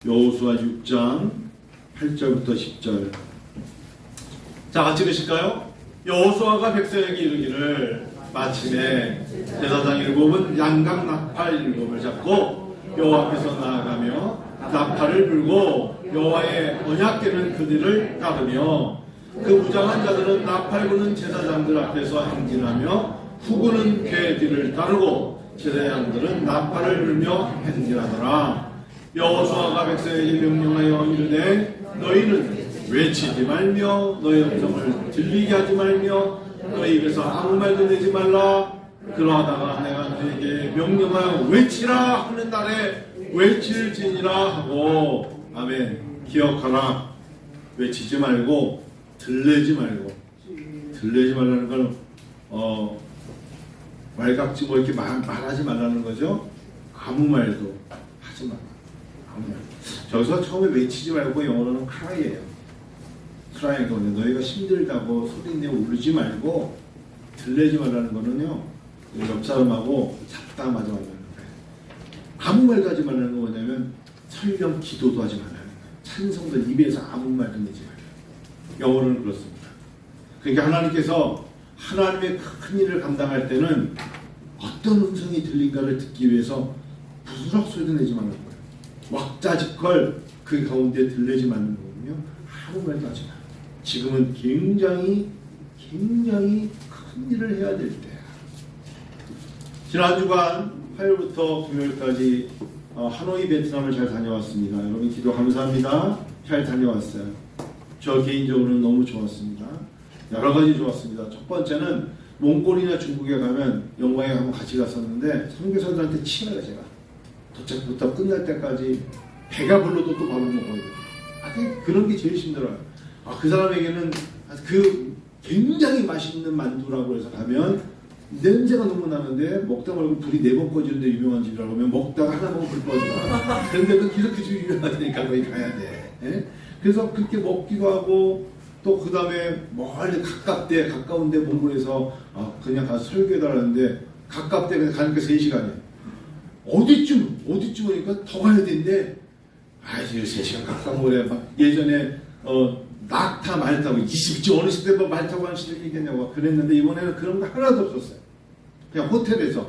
여호수아 6장 8절부터 10절. 자, 같이 읽으실까요? 여호수아가 백성에게 이르기를 마침에 제사장 7은 양각 나팔 7을 잡고 여호와 앞에서 나아가며 나팔을 불고 여호와의 언약궤는 그들을 따르며 그 무장한 자들은 나팔 부는 제사장들 앞에서 행진하며 후구는 궤 뒤를 따르고 제사장들은 나팔을 불며 행진하더라. 여호수아가 백성에게 명령하여 이르되 너희는 외치지 말며 너희 음성을 들리게 하지 말며 너희 입에서 아무 말도 내지 말라. 그러하다가 내가 너희에게 명령하여 외치라 하는 날에 외칠지니라 하고. 아멘. 기억하라. 외치지 말고 들리지 말라는 건 말같이 뭐 이렇게 말하지 말라는 거죠. 아무 말도 하지 말라. 저기서 처음에 외치지 말고 영어로는 cry예요. cry가 너희가 힘들다고 소리내고 울지 말고 들리지 말라는 거는요, 옆 사람하고 잡담하지 말라는 거예요. 아무 말도 하지 말라는 거 뭐냐면 설령 기도도 하지 말라는 거예요. 찬송도 입에서 아무 말도 내지 말라요. 영어로는 그렇습니다. 그러니까 하나님께서 하나님의 큰 일을 감당할 때는 어떤 음성이 들린가를 듣기 위해서 부스럭 소리도 내지 말라는 거예요. 왁자지껄 그 가운데 들리지 말는 거거든요. 아무 말도 하지 마. 지금은 굉장히 큰 일을 해야 될 때야. 지난 주간 화요일부터 금요일까지 하노이 베트남을 잘 다녀왔습니다. 여러분 기도 감사합니다. 잘 다녀왔어요. 저 개인적으로는 너무 좋았습니다. 여러 가지 좋았습니다. 첫 번째는 몽골이나 중국에 가면 영광에 한번 같이 갔었는데 선교사들한테 치여요. 제가 도착부터 끝날 때까지 배가 불러도 또 밥을 먹어야 돼요. 그런 게 제일 힘들어요. 그 사람에게는 그 굉장히 맛있는 만두라고 해서 가면 냄새가 너무 나는데 먹다 말고 불이 4번 꺼지는데 유명한 집이라고 하면 먹다가 하나 먹으면 불 꺼지나. 그런데 그 집이 유명하니까 거기 가야 돼. 예? 그래서 그렇게 먹기도 하고 또 그 다음에 멀리 가까운데 몽골에서 그냥 가서 설교해달라는데 가깝대 가니까 3시간이에요. 어디쯤 오니까 더 가야 되는데, 3시간 가까운 거래. 막 예전에, 낙타 말 타고, 20쯤 어느 시대 말 타고 하는 시대 얘기했냐고 그랬는데, 이번에는 그런 거 하나도 없었어요. 그냥 호텔에서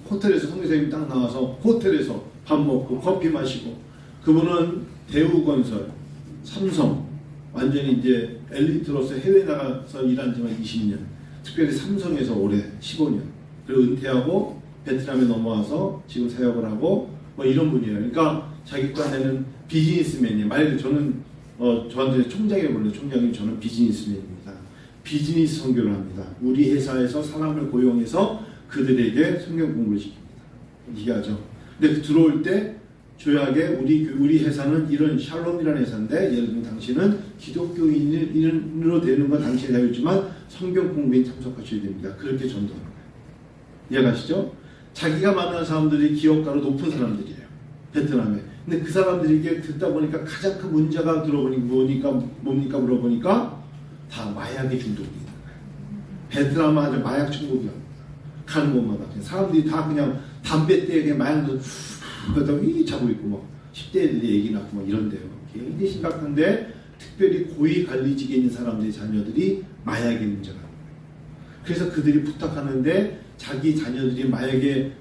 선교사님이 딱 나와서 호텔에서 밥 먹고 커피 마시고, 그분은 대우건설, 삼성, 완전히 이제 엘리트로서 해외 나가서 일한 지만 20년, 특별히 삼성에서 올해 15년, 그리고 은퇴하고, 베트남에 넘어와서 지금 사역을 하고 뭐 이런 분이에요. 그러니까 자기 딴에는 비즈니스맨이에요. 만약에 저는 저한테 총장이 불러요. 총장님 저는 비즈니스맨입니다. 비즈니스 선교를 합니다. 우리 회사에서 사람을 고용해서 그들에게 성경 공부를 시킵니다. 얘기하죠. 근데 들어올 때 조약에 우리 회사는 이런 샬롬이라는 회사인데 예를 들면 당신은 기독교인으로 되는 건 당신이 자유지만 성경 공부에 참석하셔야 됩니다. 그렇게 전도하는 거예요. 이해가시죠? 자기가 만난 사람들이 기업가로 높은 사람들이에요. 베트남에. 근데 그 사람들에게 듣다 보니까 가장 큰 문제가 뭡니까 물어보니까 다 마약에 중독이 있는 거예요. 베트남은 아주 마약 중독이야. 가는 곳마다. 사람들이 다 그냥 담배대에 그냥 마약도 그러다가 자고 있고 뭐 10대 애들이 얘기 낳고 뭐 이런데요. 굉장히 심각한데 특별히 고위 관리직에 있는 사람들의 자녀들이 마약에 문제가 있는 거예요. 그래서 그들이 부탁하는데 자기 자녀들이 마약에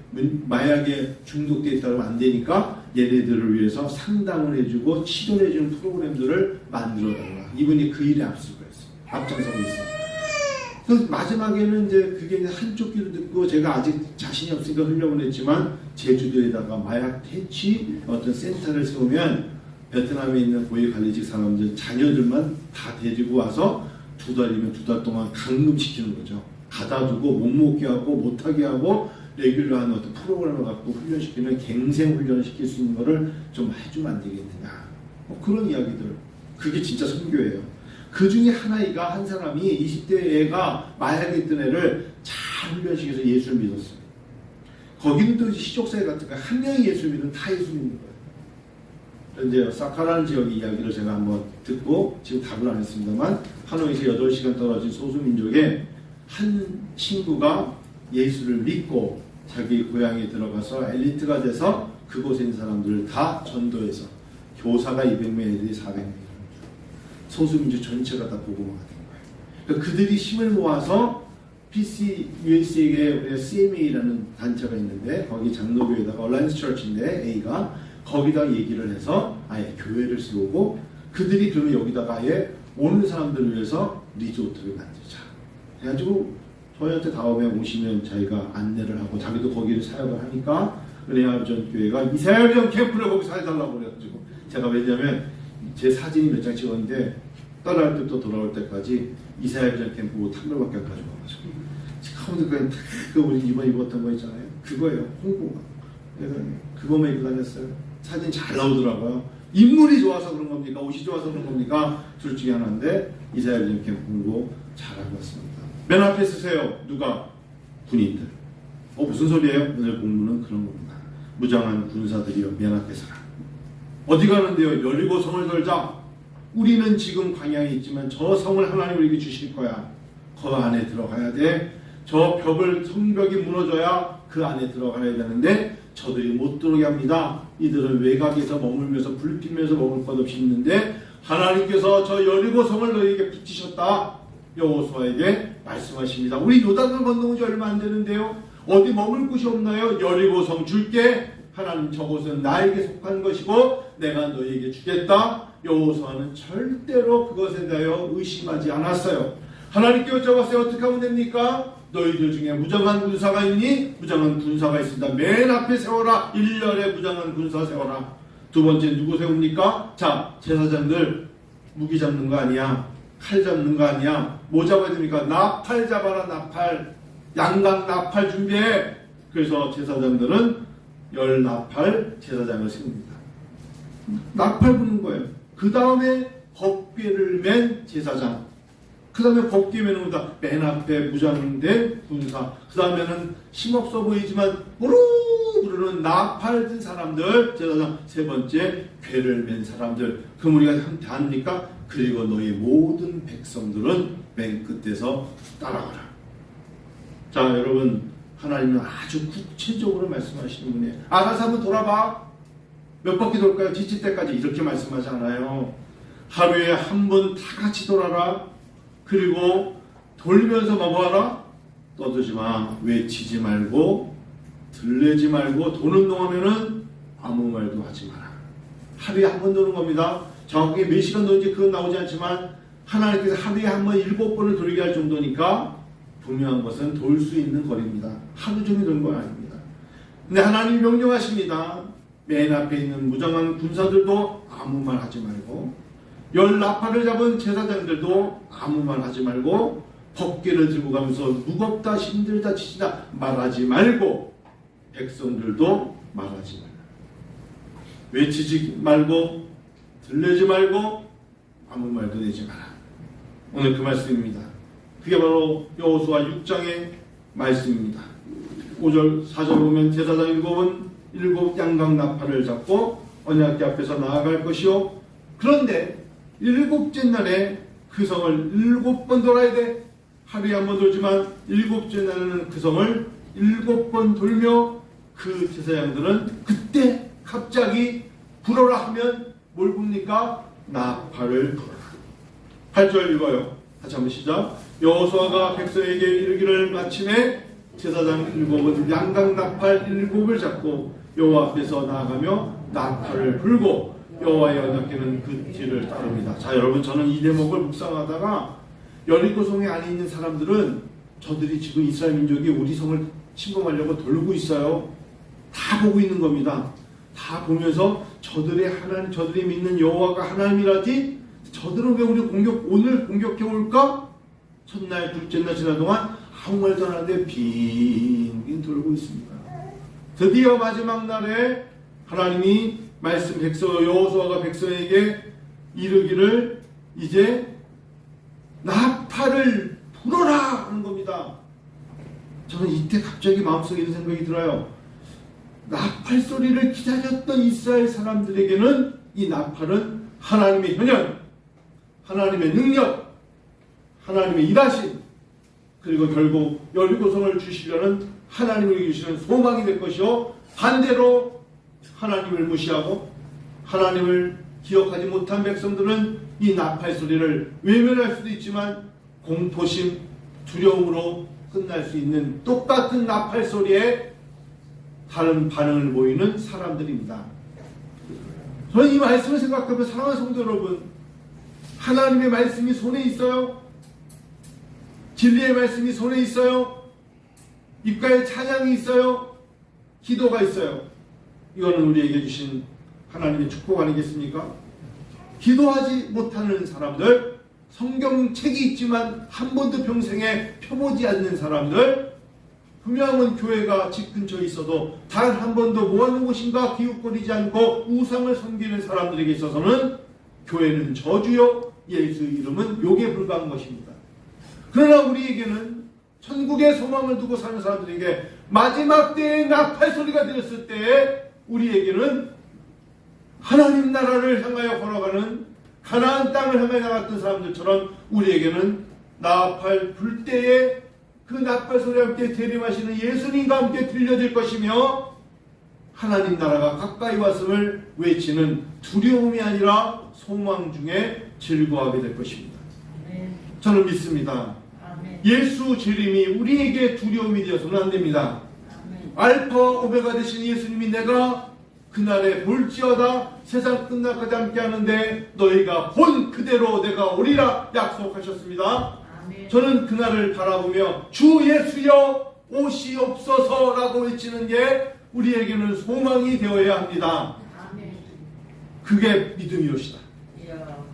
중독되어 있다고 안 되니까 얘네들을 위해서 상담을 해주고 치료를 해주는 프로그램들을 만들어달라. 이분이 그 일에 앞서고 있어요. 그래서 마지막에는 이제 그게 한쪽 귀로 듣고 제가 아직 자신이 없으니까 흘려보냈 했지만 제주도에다가 마약 퇴치 어떤 센터를 세우면 베트남에 있는 고위 관리직 사람들 자녀들만 다 데리고 와서 2달이면 2달 동안 감금시키는 거죠. 가다 두고 못 먹게 하고 못하게 하고 레귤러한 어떤 프로그램을 갖고 훈련시키면 갱생 훈련을 시킬 수 있는 거를 좀 해주면 안 되겠느냐. 그런 이야기들. 그게 진짜 선교예요. 그 중에 한 사람이 20대 애가 마약에 있던 애를 잘 훈련시켜서 예수를 믿었어요. 거기는 또 시족사회 같은 거 한 명이 예수를 믿으면 다 예수 믿는 거예요. 이제 사카라는 지역의 이야기를 제가 한번 듣고 지금 답을 안 했습니다만 하노이에서 8시간 떨어진 소수민족에 한 친구가 예수를 믿고 자기 고향에 들어가서 엘리트가 돼서 그곳에 있는 사람들을 다 전도해서 교사가 200명, 애들이 400명. 소수민주 전체가 다 복음화가 된 거예요. 그러니까 그들이 힘을 모아서 USA에 CMA라는 단체가 있는데 거기 장로교에다가 얼라이언스 처치인데 A가 거기다 얘기를 해서 아예 교회를 세우고 그들이 그러면 여기다가 아예 오는 사람들을 위해서 리조트를 만들자. 그래가지고 저희한테 다음에 오시면 자기가 안내를 하고 자기도 거기를 사역을 하니까 은혜아전 교회가 이사야전 캠프를 거기서 해달라고 그래가지고 제가 왜냐면 제 사진이 몇 장 찍었는데 떠날 때부터 돌아올 때까지 이사야전 캠프 탐로밖에 안 가져가가지고 카운트까지 그 우리 이번 입었던 거 있잖아요. 그거예요. 홍보가. 그래서 그거만 입고 다녔어요. 사진 잘 나오더라고요. 인물이 좋아서 그런 겁니까? 옷이 좋아서 그런 겁니까? 둘 중에 하나인데 이사야전 캠프 홍보 잘하고 왔습니다. 맨 앞에 쓰세요. 누가? 군인들. 무슨 소리예요? 오늘 공부는 그런 겁니다. 무장한 군사들이요. 맨 앞에 서라. 어디 가는데요? 여리고 성을 돌자. 우리는 지금 광야에 있지만 저 성을 하나님 우리에게 주실 거야. 그 안에 들어가야 돼. 저 벽을 성벽이 무너져야 그 안에 들어가야 되는데 저들이 못 들어오게 합니다. 이들은 외곽에서 머물면서 불 피면서 먹을 것 없이 있는데 하나님께서 저 여리고 성을 너희에게 붙이셨다. 여호수아에게 말씀하십니다. 우리 요단강 건너온 지 얼마 안 되는데요. 어디 머물 곳이 없나요? 여리고 성 줄게. 하나님 저곳은 나에게 속한 것이고 내가 너희에게 주겠다. 여호수아는 절대로 그것에 대하여 의심하지 않았어요. 하나님께 여쭤봤어요. 어떻게 하면 됩니까? 너희들 중에 무장한 군사가 있니? 무장한 군사가 있습니다. 맨 앞에 세워라. 1년에 무장한 군사 세워라. 두 번째 누구 세웁니까? 자, 제사장들 무기 잡는 거 아니야. 칼 잡는 거 아니야. 뭐 잡아야 됩니까? 나팔 잡아라. 나팔. 양각 나팔 준비해. 그래서 제사장들은 10나팔 제사장을 세웁니다. 나팔 부는 거예요. 그 다음에 법궤를 맨 제사장. 그 다음에 법궤 매는 거다. 맨 앞에 무장된 군사. 그 다음에는 힘없어 보이지만 우르 부르는 나팔 든 사람들. 제사장. 세 번째 궤를 맨 사람들. 그럼 우리가 한테 합니까? 그리고 너희 모든 백성들은 맨 끝에서 따라가라. 자, 여러분, 하나님은 아주 구체적으로 말씀하시는 분이에요. 알아서 한번 돌아봐. 몇 바퀴 돌까요? 지칠 때까지 이렇게 말씀하지 않아요. 하루에 한 번 다 같이 돌아라. 그리고 돌면서 뭐 하라? 떠들지 마. 외치지 말고 들레지 말고 도는 동안에는 아무 말도 하지 마라. 하루에 한 번 도는 겁니다. 정확하게 몇 시간 도는지 그건 나오지 않지만 하나님께서 하루에 한 번 7번을 돌게 할 정도니까 분명한 것은 돌 수 있는 거리입니다. 하루 종일 도는 건 아닙니다. 근데 하나님이 명령하십니다. 맨 앞에 있는 무장한 군사들도 아무 말 하지 말고 10나팔을 잡은 제사장들도 아무 말 하지 말고 법궤를 들고 가면서 무겁다 힘들다 지치다 말하지 말고 백성들도 말하지 말라. 외치지 말고 들리지 말고 아무 말도 내지 마라. 오늘 그 말씀입니다. 그게 바로 여호수아 6장의 말씀입니다. 5절 4절 보면 제사장 7 양각 나팔을 잡고 언약궤 앞에서 나아갈 것이요. 그런데 7째 날에 그 성을 7번 돌아야 돼. 하루에 한 번 돌지만 7째 날에는 그 성을 7번 돌며 그 제사장들은 그때 갑자기 불어라 하면 뭘 봅니까? 나팔을 불어라. 8절 읽어요. 다시 한번 시작. 여호수아가 백성에게 이르기를 마침에 제사장 7은 양각 나팔 7을 잡고 여호와 앞에서 나아가며 나팔을 불고 여호와의 언약궤는 그 뒤를 따릅니다. 자, 여러분, 저는 이 대목을 묵상하다가 여리고 성에 안에 있는 사람들은 저들이 지금 이스라엘 민족이 우리 성을 침범하려고 돌고 있어요. 다 보고 있는 겁니다. 다 보면서 저들의 하나님, 저들이 믿는 여호와가 하나님이라지 저들은 왜 우리 오늘 공격해 올까? 첫날, 둘째 날 지난 동안 아무 말도 안 하는데 빙빙 돌고 있습니다. 드디어 마지막 날에 하나님이 여호수아가 백성에게 이르기를 이제 나팔을 불어라 하는 겁니다. 저는 이때 갑자기 마음속에 이런 생각이 들어요. 나팔 소리를 기다렸던 이스라엘 사람들에게는 이 나팔은 하나님의 현현, 하나님의 능력, 하나님의 일하심, 그리고 결국 여리고성을 주시려는 하나님을 주시는 소망이 될 것이요. 반대로 하나님을 무시하고 하나님을 기억하지 못한 백성들은 이 나팔 소리를 외면할 수도 있지만 공포심, 두려움으로 끝날 수 있는 똑같은 나팔 소리에 다른 반응을 보이는 사람들입니다. 저는 이 말씀을 생각하면 사랑하는 성도 여러분, 하나님의 말씀이 손에 있어요. 진리의 말씀이 손에 있어요. 입가에 찬양이 있어요. 기도가 있어요. 이거는 우리에게 주신 하나님의 축복 아니겠습니까? 기도하지 못하는 사람들, 성경책이 있지만 한 번도 평생에 펴보지 않는 사람들, 분명은 교회가 집 근처에 있어도 단 한 번도 뭐하는 곳인가 기웃거리지 않고 우상을 섬기는 사람들에게 있어서는 교회는 저주요, 예수 이름은 욕에 불과한 것입니다. 그러나 우리에게는 천국의 소망을 두고 사는 사람들에게 마지막 때의 나팔 소리가 들렸을 때에 우리에게는 하나님 나라를 향하여 걸어가는 가나안 땅을 향하여 나갔던 사람들처럼 우리에게는 나팔 불 때에 그 나팔 소리와 함께 재림하시는 예수님과 함께 들려질 것이며 하나님 나라가 가까이 왔음을 외치는 두려움이 아니라 소망 중에 즐거워하게 될 것입니다. 저는 믿습니다. 예수 재림이 우리에게 두려움이 되어서는 안 됩니다. 알파와 오메가 되신 예수님이 내가 그날에 볼지어다 세상 끝날까지 함께 하는데 너희가 본 그대로 내가 오리라 약속하셨습니다. 저는 그날을 바라보며 주 예수여 오시옵소서라고 외치는 게 우리에게는 소망이 되어야 합니다. 그게 믿음이 오시다.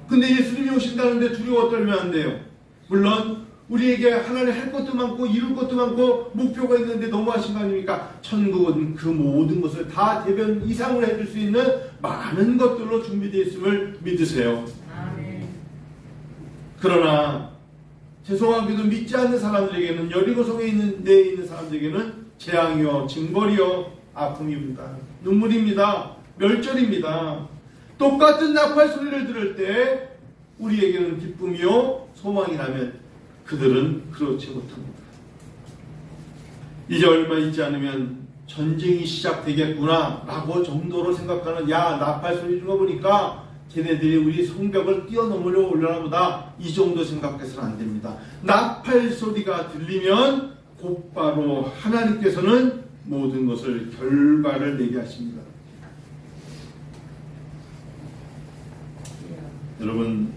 근데 예수님이 오신다는데 두려워 떨면 안 돼요. 물론 우리에게 하나님 할 것도 많고 이룰 것도 많고 목표가 있는데 너무하신 거 아닙니까? 천국은 그 모든 것을 다 대변 이상을 해줄 수 있는 많은 것들로 준비되어 있음을 믿으세요. 그러나 죄송하게도 믿지 않는 사람들에게는 여리고성에 있는 내에 있는 사람들에게는 재앙이요 징벌이요 아픔입니다. 눈물입니다. 멸절입니다. 똑같은 나팔 소리를 들을 때 우리에게는 기쁨이요 소망이라면 그들은 그렇지 못합니다. 이제 얼마 있지 않으면 전쟁이 시작되겠구나 라고 정도로 생각하는 야 나팔 소리 준 거 보니까 걔네들이 우리 성벽을 뛰어넘으려고 올려나 보다 이 정도 생각해서는 안 됩니다. 나팔 소리가 들리면 곧바로 하나님께서는 모든 것을 결과를 내게 하십니다. 여러분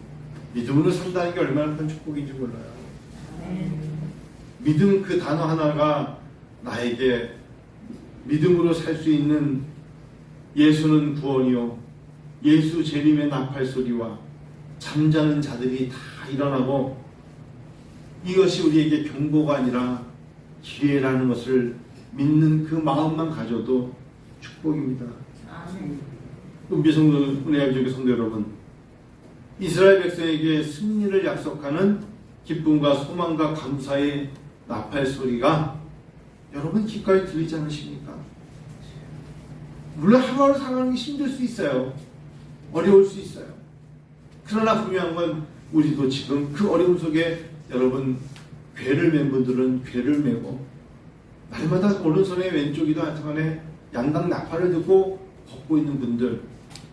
믿음으로 산다는 게 얼마나 큰 축복인지 몰라요. 믿음 그 단어 하나가 나에게 믿음으로 살 수 있는 예수는 구원이요 예수 재림의 나팔 소리와 잠자는 자들이 다 일어나고 이것이 우리에게 경고가 아니라 기회라는 것을 믿는 그 마음만 가져도 축복입니다. 은비 성도, 은혜의 주의 성도 여러분, 이스라엘 백성에게 승리를 약속하는 기쁨과 소망과 감사의 나팔 소리가 여러분 귓가에 들리지 않으십니까? 물론 하루하루 살아가는 게 힘들 수 있어요. 어려울 수 있어요. 그러나 분명한 건 우리도 지금 그 어려움 속에 여러분 괴를 맨 분들은 괴를 메고 날마다 오른손에 왼쪽이든 하여튼간에 양당 나팔을 듣고 걷고 있는 분들,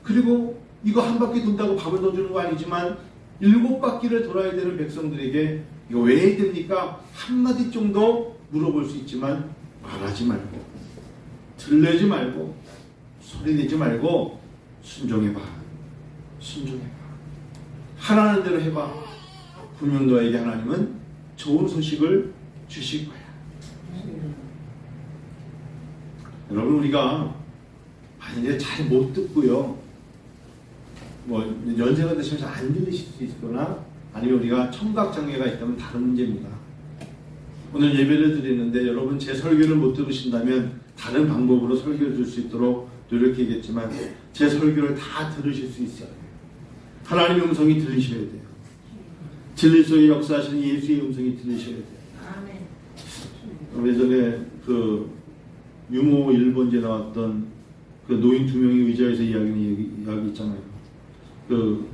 그리고 이거 한 바퀴 돈다고 밥을 넣어주는 거 아니지만 7바퀴를 돌아야 되는 백성들에게 이거 왜 해야 됩니까? 한마디 정도 물어볼 수 있지만 말하지 말고 들내지 말고 소리내지 말고 순종해봐. 순종해봐. 하라는 대로 해봐. 분명 너에게 하나님은 좋은 소식을 주실 거야. 여러분 우리가 만약에 잘 못 듣고요 뭐 연세가 되시면 잘 안 들리실 수 있거나 아니면 우리가 청각장애가 있다면 다른 문제입니다. 오늘 예배를 드리는데 여러분 제 설교를 못 들으신다면 다른 방법으로 설교를 들 수 있도록 노력해야겠지만 제 설교를 다 들으실 수 있어요. 하나님의 음성이 들리셔야 돼요. 진리 속에 역사하시는 예수의 음성이 들리셔야 돼요. 예전에 그 유모 일본제 나왔던 그 노인 2명이 의자에서 이야기 있잖아요. 그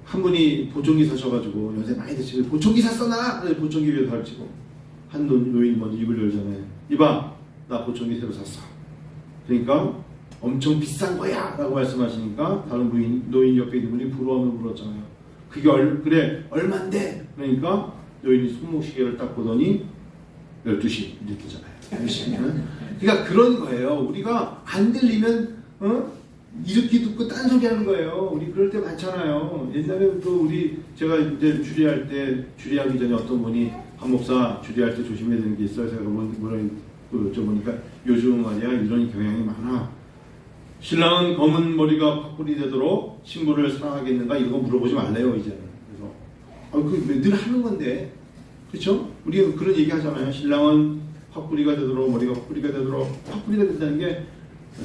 한 분이 보청기 사셔가지고 연세 많이 드시고 보청기 샀어 나! 보청기 위에 달치고 한 노인이 먼저 입을 열잖아요. 이봐 나 보청기 새로 샀어. 그러니까 엄청 비싼 거야 라고 말씀하시니까 다른 노인 옆에 있는 분이 부러움을 물었잖아요. 그게 그래 얼만데? 그러니까 노인이 손목시계를 딱 보더니 12시 이렇게잖아요. 그러니까 그런 거예요. 우리가 안 들리면 이렇게 듣고 딴소리 하는 거예요. 우리 그럴 때 많잖아요. 옛날에 또 제가 이제 주리하기 전에 어떤 분이 한 목사 주리할 때 조심해야 되는 게 있어요. 제가 뭐라 여쭤보니까 요즘 말이야 이런 경향이 많아. 신랑은 검은 머리가 팥불이 되도록 신부를 사랑하겠는가 이런 거 물어보지 말래요 이제는. 그래서 늘 하는 건데 그렇죠? 우리가 그런 얘기 하잖아요. 신랑은 팥뿌리가 되도록 머리가 팥뿌리가 되도록 팥뿌리가 된다는 게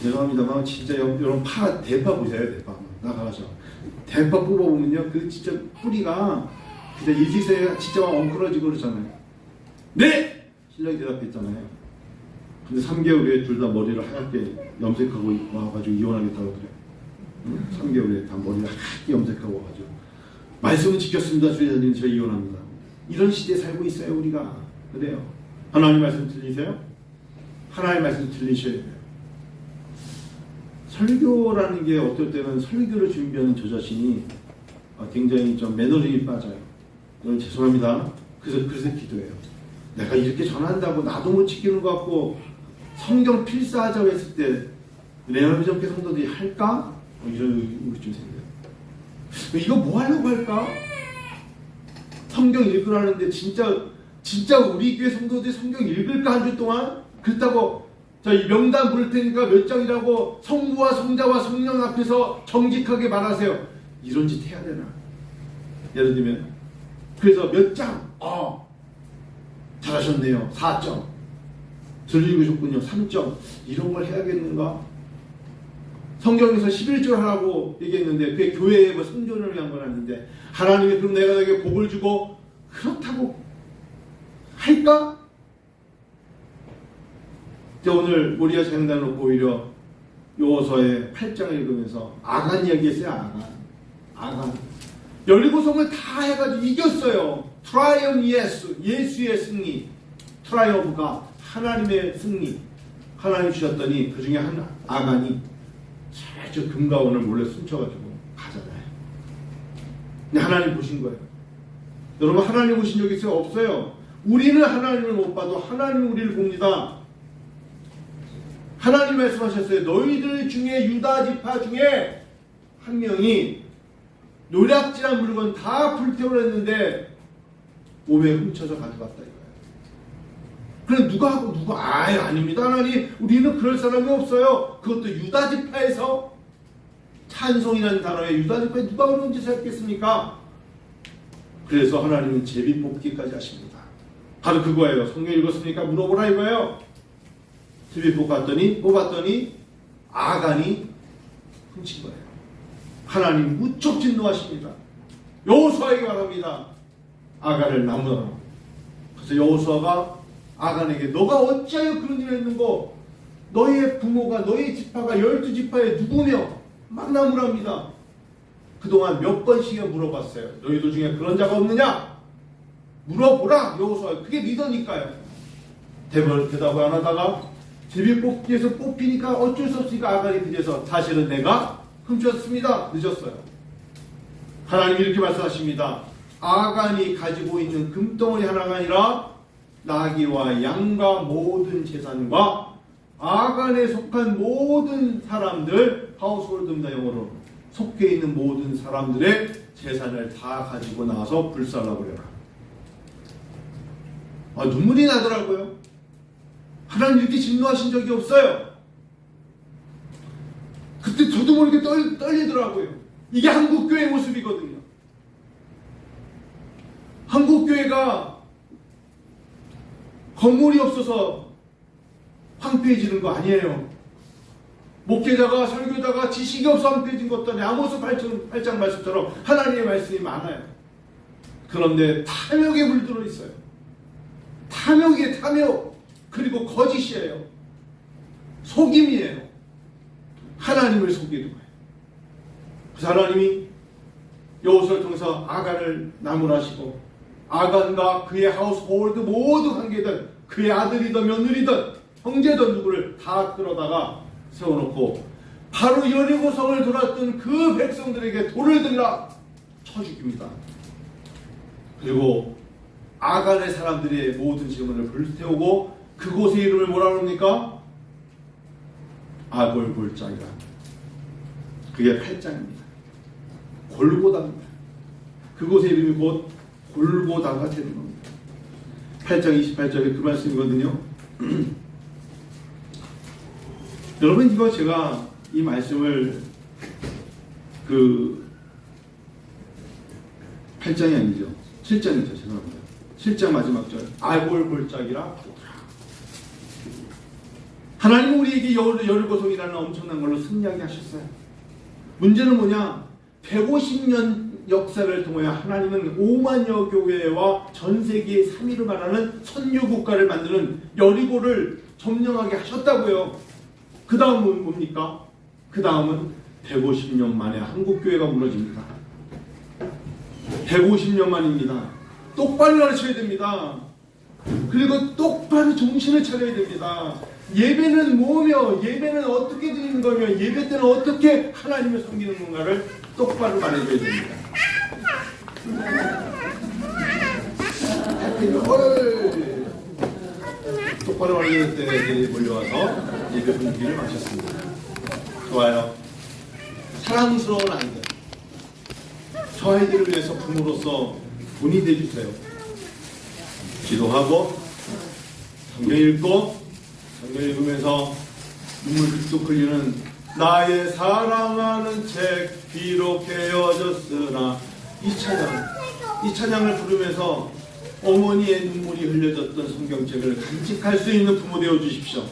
죄송합니다만 진짜 이런 대파 보세요. 대파 나가서 대파 뽑아보면요 그 진짜 뿌리가 진짜 일기세가 진짜 엉클어지고 그러잖아요. 네! 신랑이 대답했잖아요. 근데 3개월 후에 둘 다 머리를 하얗게 염색하고 와가지고 이혼하겠다고 그래요. 3개월 후에 다 머리를 하얗게 염색하고 와가지고 말씀은 지켰습니다. 주의자님 저 이혼합니다. 이런 시대에 살고 있어요 우리가. 그래요. 하나님 말씀 들리세요? 하나님 말씀 들리셔야 돼요. 설교라는 게 어떨 때는 설교를 준비하는 저 자신이 굉장히 좀 매너리에 빠져요. 여러분 죄송합니다. 그래서 기도해요. 내가 이렇게 전한다고 나도 못 지키는 것 같고 성경 필사하자고 했을 때 레어비전교 성도들이 할까? 이런 의문이 좀 생겨요. 이거 뭐 하려고 할까? 성경 읽으라는데 진짜 우리 교회 성도들이 성경 읽을까 한 주 동안? 그렇다고 자, 이 명단 부를 테니까 몇 장이라고 성부와 성자와 성령 앞에서 정직하게 말하세요. 이런 짓 해야 되나? 예를 들면 그래서 몇 장? 잘하셨네요. 4점. 들리셨군요. 3점. 이런 걸 해야겠는가? 성경에서 11절 하라고 얘기했는데 그게 교회의 성전을 위한 건 아닌데 하나님이 그럼 내가 너에게 복을 주고 그렇다고 할까? 오늘 모리아 장단을 놓고 오히려 요호수아의 8장을 읽으면서 아간 이야기했어요. 아간 17성을 다 해가지고 이겼어요. 트라이엄 예수의 승리. 트라이엄가 하나님의 승리. 하나님이 주셨더니 그 중에 한 아간이 저 금가원을 몰래 숨쳐가지고 가잖아요. 근데 하나님 보신 거예요. 여러분 하나님 보신 적 있어요? 없어요. 우리는 하나님을 못 봐도 하나님은 우리를 봅니다. 하나님 말씀하셨어요. 너희들 중에 유다 지파 중에 한 명이 노략질한 물건 다 불태워냈는데 몸에 훔쳐서 가져갔다 이거예요. 그럼 누가 하고 누가 아닙니다 하나님 우리는 그럴 사람이 없어요. 그것도 유다 지파에서 찬송이라는 단어에 유다 지파에 누가 그런 짓을 했겠습니까? 그래서 하나님은 제비 뽑기까지 하십니다. 바로 그거예요. 성경 읽었으니까 물어보라 이거예요. 제비 뽑았더니 아간이 훔친 거예요. 하나님 무척 진노하십니다. 여호수아에게 말합니다. 아간을 나무라. 그래서 여호수아가 아간에게 너가 어찌하여 그런 일을 했는고 너희의 부모가 너희 지파가 12지파에 누구며 막 나무랍니다. 그동안 몇 번씩이나 물어봤어요. 너희들 중에 그런 자가 없느냐? 물어보라 여호수아. 그게 리더니까요. 대답을 안 하다가 제비뽑기에서 뽑히니까 어쩔 수 없으니까 아간이 그래서 사실은 내가 훔쳤습니다. 늦었어요. 하나님이 이렇게 말씀하십니다. 아간이 가지고 있는 금덩어리 하나가 아니라 나귀와 양과 모든 재산과 아간에 속한 모든 사람들 하우스홀드입니다. 영어로 속해 있는 모든 사람들의 재산을 다 가지고 나와서 불살라버려라. 눈물이 나더라고요. 하나님 이렇게 진노하신 적이 없어요. 그때 저도 모르게 떨리더라고요. 이게 한국교회 모습이거든요. 한국교회가 건물이 없어서 황폐해지는 거 아니에요. 목회자가 설교자가 지식이 없어 황폐해진 것도 아니에요. 아모스 8장 말씀처럼 하나님의 말씀이 많아요. 그런데 탐욕에 물들어 있어요. 탐욕이에요. 탐욕. 그리고 거짓이에요. 속임이에요. 하나님을 속이는 거예요. 그래서 하나님이 여호수아를 통해서 아간을 나무라시고 아간과 그의 하우스홀드 모든 관계들 그의 아들이든 며느리든 형제든 누구를 다 끌어다가 세워놓고 바로 여리고성을 돌았던 그 백성들에게 돌을 들라 쳐 죽입니다. 그리고 아간의 사람들의 모든 재물을 불태우고 그곳의 이름을 뭐라고 합니까? 아골골장이라. 그게 8장입니다. 골고다입니다. 그곳의 이름이 곧 골고다가 되는 겁니다. 8장 28절에 그 말씀이거든요. 여러분, 이거 제가 이 말씀을 8장이 아니죠. 7장이죠. 죄송합니다. 7장 마지막 절. 아골골짝이라. 하나님은 우리에게 여리고성이라는 엄청난 걸로 승리하게 하셨어요. 문제는 뭐냐? 150년 역사를 통하여 하나님은 5만여 교회와 전 세계의 3위를 말하는 선교국가를 만드는 여리고를 점령하게 하셨다고요. 그 다음은 뭡니까? 그 다음은 150년 만에 한국교회가 무너집니다. 150년 만입니다. 똑바로 가르쳐야 됩니다. 그리고 똑바로 정신을 차려야 됩니다. 예배는 뭐며, 예배는 어떻게 드리는 거며, 예배 때는 어떻게 하나님을 섬기는 건가를 똑바로 말해줘야 됩니다. 똑바로 말해줄 때 애들이 몰려와서 예배 분위기를 마쳤습니다. 좋아요. 사랑스러운 아이들, 저 아이들을 위해서 부모로서 돈이 되주세요. 기도하고 성경 읽고 성경 읽으면서 눈물 뚝뚝 흘리는 나의 사랑하는 책 비록 헤어졌으나 이 찬양을 부르면서 어머니의 눈물이 흘려졌던 성경책을 간직할 수 있는 부모 되어 주십시오.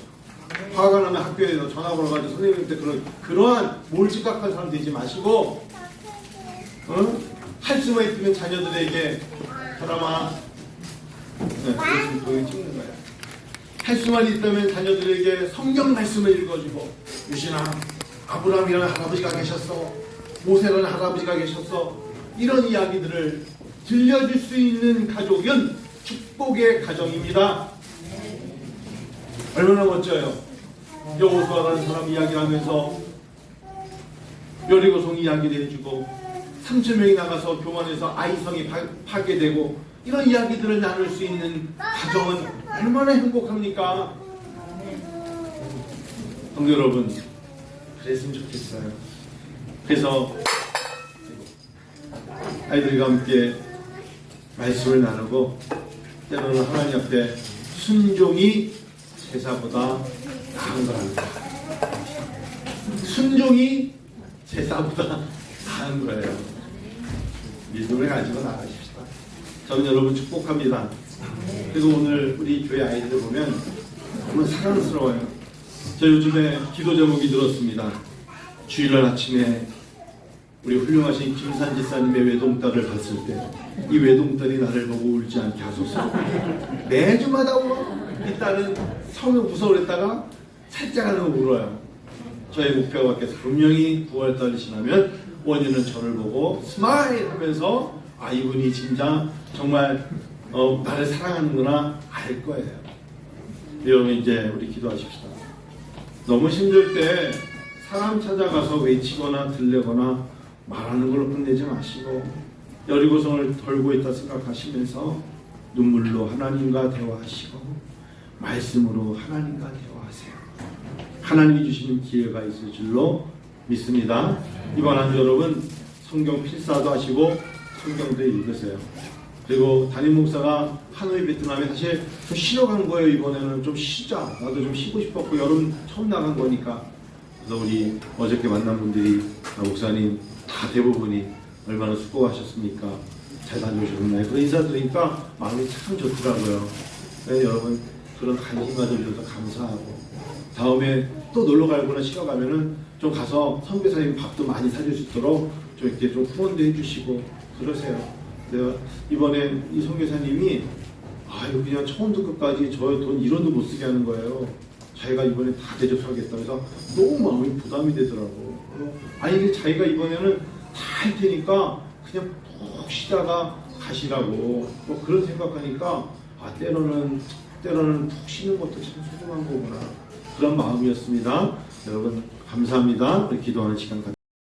화가 나면 학교에서 전화 걸어가지고 선생님한테 그러한 몰지각한 사람 되지 마시고, 할 수만 있으면 자녀들에게 사람아, 그것은 동영 찍는 거야. 할 수만 있다면 자녀들에게 성경 말씀을 읽어주고, 유신아, 아브라함이라는 할아버지가 계셨어, 모세라는 할아버지가 계셨어, 이런 이야기들을 들려줄 수 있는 가족은 축복의 가정입니다. 얼마나 멋져요. 여호수아라는 사람 이야기를 하면서 여리고성 이야기를 해주고 3,000명이 나가서 교만해서 아이성이 파괴되고 이런 이야기들을 나눌 수 있는 가정은 얼마나 행복합니까? 성도 여러분, 그랬으면 좋겠어요. 그래서 아이들과 함께 말씀을 나누고 때로는 하나님 앞에 순종이 제사보다 나은 거랍니다. 순종이 제사보다 나은 거예요. 믿음을 가지고 나가십시다. 저는 여러분 축복합니다. 그리고 오늘 우리 교회 아이들 보면 너무 사랑스러워요. 저 요즘에 기도 제목이 들었습니다. 주일날 아침에 우리 훌륭하신 김산 지사님의 외동딸을 봤을 때 이 외동딸이 나를 보고 울지 않게 하소서. 매주마다 울어. 이 딸은 성을 무서워 그랬다가 살짝 하는 거 울어요. 저의 목표가 바뀌어서 분명히 9월달이 지나면 원인은 저를 보고 스마일 하면서 아, 이분이 진짜 정말 나를 사랑하는구나 알 거예요. 여러분, 이제 우리 기도하십시다. 너무 힘들 때 사람 찾아가서 외치거나 들레거나 말하는 걸로 끝내지 마시고 여리고성을 덜고 있다 생각하시면서 눈물로 하나님과 대화하시고 말씀으로 하나님과 대화하세요. 하나님이 주시는 기회가 있을 줄로 믿습니다. 이번 한 주 여러분 성경 필사도 하시고 성경도 읽으세요. 그리고 담임 목사가 하노이 베트남에 사실 좀 쉬러 간 거예요. 이번에는 좀 쉬자. 나도 좀 쉬고 싶었고 여름 처음 나간 거니까. 그래서 우리 어저께 만난 분들이 목사님 다 대부분이 얼마나 수고하셨습니까? 잘 다녀오셨나요? 그런 인사 드리니까 마음이 참 좋더라고요. 네, 여러분 그런 관심 가져주셔서 감사하고 다음에 또 놀러 가거나 쉬러 가면은 좀 가서 선교사님 밥도 많이 사줄 수 있도록 좀 이렇게 좀 후원도 해주시고 그러세요. 내가 이번에 이 선교사님이 아유 그냥 처음부터 끝까지 저 돈 1원도 못 쓰게 하는 거예요. 자기가 이번에 다 대접하겠다 해서 너무 마음이 부담이 되더라고. 아니 이게 자기가 이번에는 다 할 테니까 그냥 푹 쉬다가 가시라고 뭐 그런 생각하니까 아 때로는 푹 쉬는 것도 참 소중한 거구나 그런 마음이었습니다. 여러분 감사합니다. 우리 기도하는 시간 갖